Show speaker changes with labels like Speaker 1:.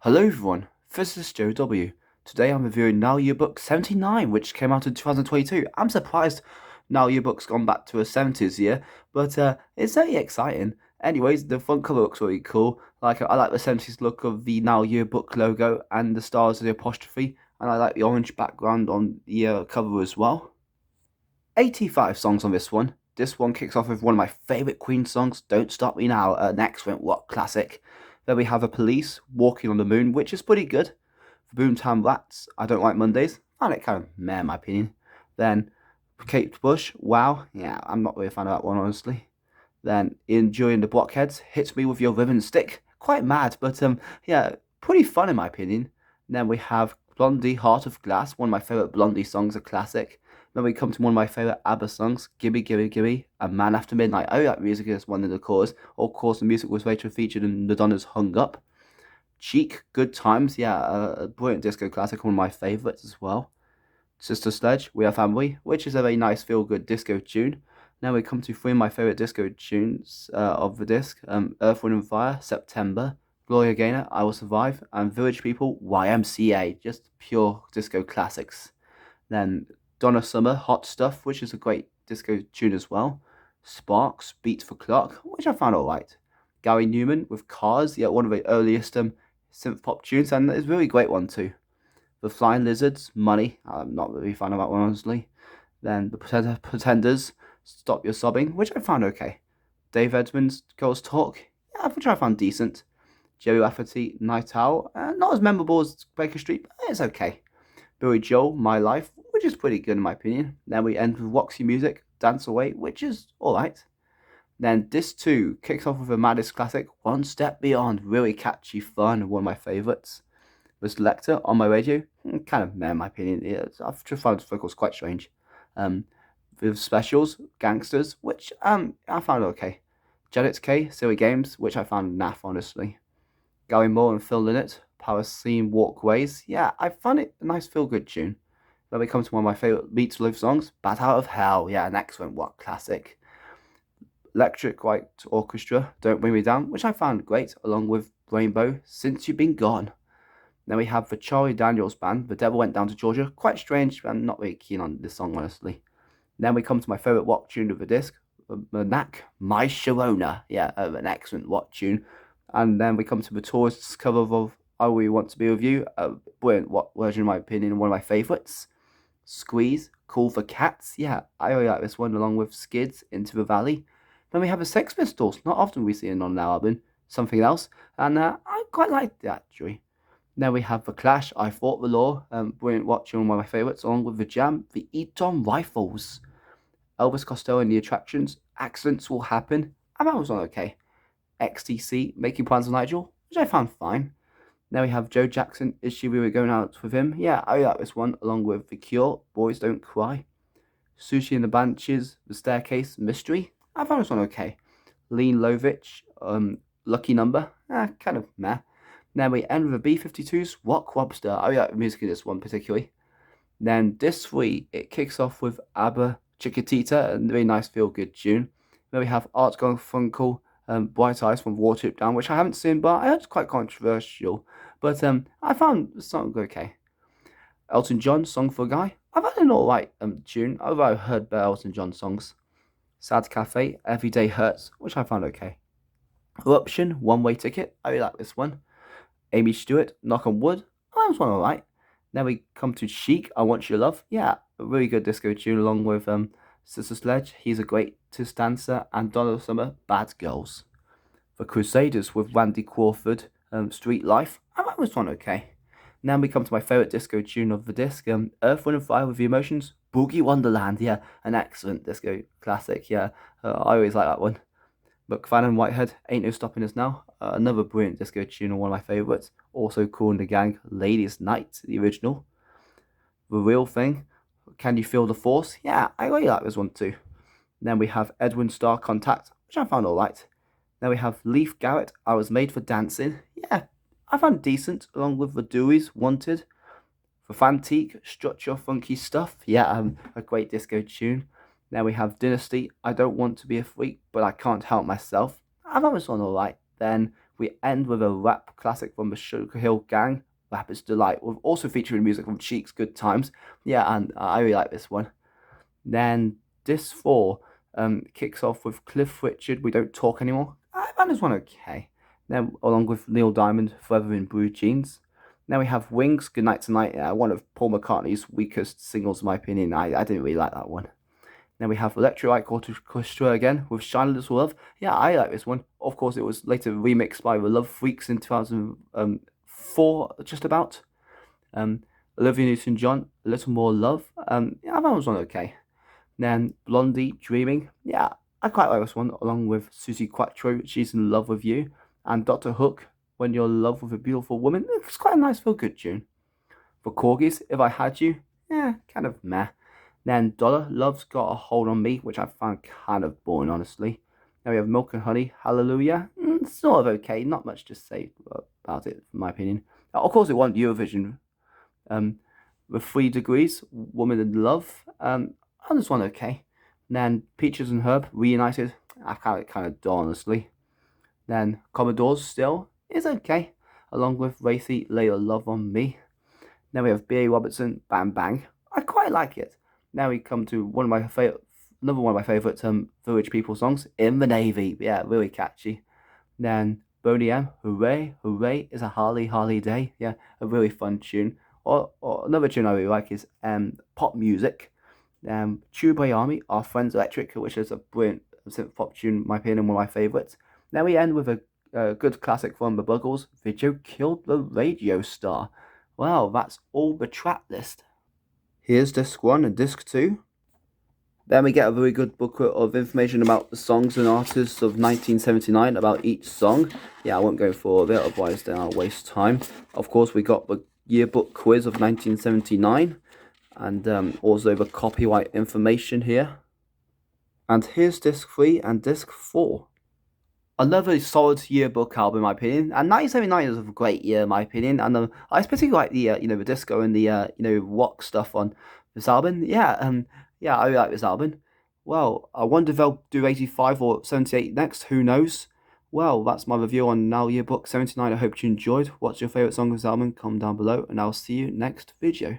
Speaker 1: Hello everyone, this is Joe W. Today I'm reviewing Now Yearbook 79, which came out in 2022. I'm surprised Now Yearbook's gone back to a 70s year, but it's very exciting. Anyways, the front cover looks really cool. I like the 70s look of the Now Yearbook logo and the stars of the apostrophe, and I like the orange background on the cover as well. 85 songs on this one. This one kicks off with one of my favourite Queen songs, Don't Stop Me Now, an excellent rock classic. Then we have a Police, Walking on the Moon, which is pretty good. For Boomtown Rats, I Don't Like Mondays, found it kind of meh in my opinion. Then Kate Bush, Wow, yeah, I'm not really a fan of that one honestly. Then Enduring the Blockheads, Hit Me With Your Ribbon Stick, quite mad, but yeah, pretty fun in my opinion. Then we have Blondie, Heart of Glass, one of my favourite Blondie songs, a classic. Then we come to one of my favourite ABBA songs, Gibby Gibby Gibby, and Man After Midnight. Oh, that music is one of the cores. Of course, the music was later featured in Madonna's Hung Up. Cheek, Good Times, yeah, a brilliant disco classic, one of my favourites as well. Sister Sledge, We Are Family, which is a very nice feel-good disco tune. Now we come to three of my favourite disco tunes of the disc, Earth, Wind and Fire, September, Gloria Gaynor, I Will Survive, and Village People, YMCA, just pure disco classics. Then Donna Summer, Hot Stuff, which is a great disco tune as well. Sparks, Beat for Clock, which I found alright. Gary Newman with Cars, yeah, one of the earliest synth pop tunes, and it's a really great one too. The Flying Lizards, Money, I'm not really a fan of that one honestly. Then the Pretenders, Stop Your Sobbing, which I found okay. Dave Edmunds, Girls Talk, yeah, which I found decent. Jerry Rafferty, Night Owl, not as memorable as Baker Street, but it's okay. Billy Joel, My Life, which is pretty good in my opinion. Then we end with Roxy Music, Dance Away, which is alright. Then this too kicks off with a Maddest classic, One Step Beyond, really catchy, fun, one of my favourites. The Selector on my radio, kind of meh in my opinion. Yeah, I've just found the vocals quite strange. With Specials, Gangsters, which I found okay. Janet's K, Silly Games, which I found naff honestly. Gary Moore and Phil Lynott, Parasine Walkways. Yeah, I found it a nice feel-good tune. Then we come to one of my favourite Beats Live songs, Bat Out of Hell. Yeah, an excellent rock classic. Electric Light Orchestra, Don't Bring Me Down, which I found great, along with Rainbow, Since You've Been Gone. Then we have the Charlie Daniels Band, The Devil Went Down to Georgia. Quite strange, I'm not really keen on this song, honestly. Then we come to my favourite rock tune of the disc, the Knack, My Sharona. Yeah, an excellent rock tune. And then we come to the Tourists cover of I Really Want to Be With You, a brilliant rock version in my opinion, one of my favourites. Squeeze, Call for Cats. Yeah, I really like this one, along with Skids, Into the Valley. Then we have the Sex Pistols, not often we see it on an album, Something Else, and I quite like that actually. Then we have The Clash, I Fought the Law, brilliant watching, one of my favourites, along with The Jam, The Eton Rifles, Elvis Costello and the Attractions, Accidents Will Happen, and that was on okay. XTC, Making Plans with Nigel, which I found fine. Then we have Joe Jackson, Is She Really Going Out With Him? Yeah, I like this one, along with The Cure, Boys Don't Cry. Sushi and the Banshees, The Staircase, Mystery, I found this one okay. Lean Lovitch, Lucky Number, kind of meh. Then we end with the B-52s, Rock Lobster. I like the music in this one particularly. Then this 3, it kicks off with ABBA, Chiquitita, a really nice feel-good tune. Then we have Art Garfunkel, Bright Eyes from Water It Down, which I haven't seen, but I heard it's quite controversial. But I found the song okay. Elton John, Song for a Guy. I've had an alright tune, although I've heard better Elton John songs. Sad Cafe, Everyday Hurts, which I found okay. Eruption, One Way Ticket. I really like this one. Amy Stewart, Knock on Wood. Oh, that was one alright. Then we come to Chic, I Want Your Love. Yeah, a really good disco tune along with Sister Sledge, He's a Greatest Dancer, and Donna Summer, Bad Girls. The Crusaders with Randy Crawford, Street Life. I like this one okay. Now we come to my favourite disco tune of the disc, Earth, Wind and Fire with the Emotions, Boogie Wonderland. Yeah, an excellent disco classic. Yeah, I always like that one. McFadden and Whitehead, Ain't No Stopping Us Now. Another brilliant disco tune and one of my favourites. Also Cool and the Gang, Ladies Night, the original. The Real Thing, Can You Feel the Force? Yeah, I really like this one too. Then we have Edwin Starr, Contact, which I found alright. Then we have Leif Garrett, I Was Made for Dancing. Yeah, I found decent, along with the Dewey's, Wanted. For Fantique, Strut Your Funky Stuff. Yeah, a great disco tune. Then we have Dynasty, I Don't Want to Be a Freak, but I Can't Help Myself. I thought this one alright. Then We end with a rap classic from the Sugar Hill Gang, Rapper's Delight, with also featuring music from Cheeks Good Times. Yeah, and I really like this one. Then disc 4 kicks off with Cliff Richard, We Don't Talk Anymore. I found this one okay. Then along with Neil Diamond, Forever in Blue Jeans. Now we have Wings, Goodnight Tonight, one of Paul McCartney's weakest singles in my opinion. I didn't really like that one. Then we have Electric Orchestra again with Shine a Little Love. Yeah, I like this one. Of course, it was later remixed by the Love Freaks in 2004, just about. Olivia Newton-John, A Little More Love. Yeah, that was one okay. Then Blondie, Dreaming. Yeah, I quite like this one, along with Susie Quattro, She's in Love with You, and Dr. Hook, When You're in Love with a Beautiful Woman. It's quite a nice, feel good tune. For Corgis, If I Had You, yeah, kind of meh. Then Dollar, Love's Got a Hold on Me, which I found kind of boring, honestly. Then we have Milk and Honey, Hallelujah. Sort of okay, not much to say about it, in my opinion. Of course, it won Eurovision. The 3 Degrees, Woman in Love. I just one okay. Then Peaches and Herb, Reunited. I kind of dull, honestly. Then Commodores still is okay, along with Racy, Lay Your Love on Me. Then we have B.A. Robertson, Bang Bang. I quite like it. Now we come to another one of my favourite Village People songs, In the Navy. Yeah, really catchy. Then Boney M, Hooray, Hooray, is a Harley, Harley Day. Yeah, a really fun tune. Or another tune I really like is Pop Music. True by Army, Our Friends Electric, which is a brilliant synth pop tune, in my opinion, one of my favourites. Then we end with a good classic from the Buggles, Video Killed the Radio Star. Well, that's all the track list. Here's disc 1 and disc 2. Then we get a very good booklet of information about the songs and artists of 1979, about each song. Yeah, I won't go for all of it, otherwise then I'll waste time. Of course, we got the yearbook quiz of 1979, and also the copyright information here. And here's disc 3 and disc 4. Another solid yearbook album, in my opinion. And 1979 is a great year, in my opinion. And I particularly like the the disco and the rock stuff on this album. Yeah, I really like this album. Well, I wonder if they'll do 85 or 78 next. Who knows? Well, that's my review on Now Yearbook 79. I hope you enjoyed. What's your favourite song of this album? Comment down below, and I'll see you next video.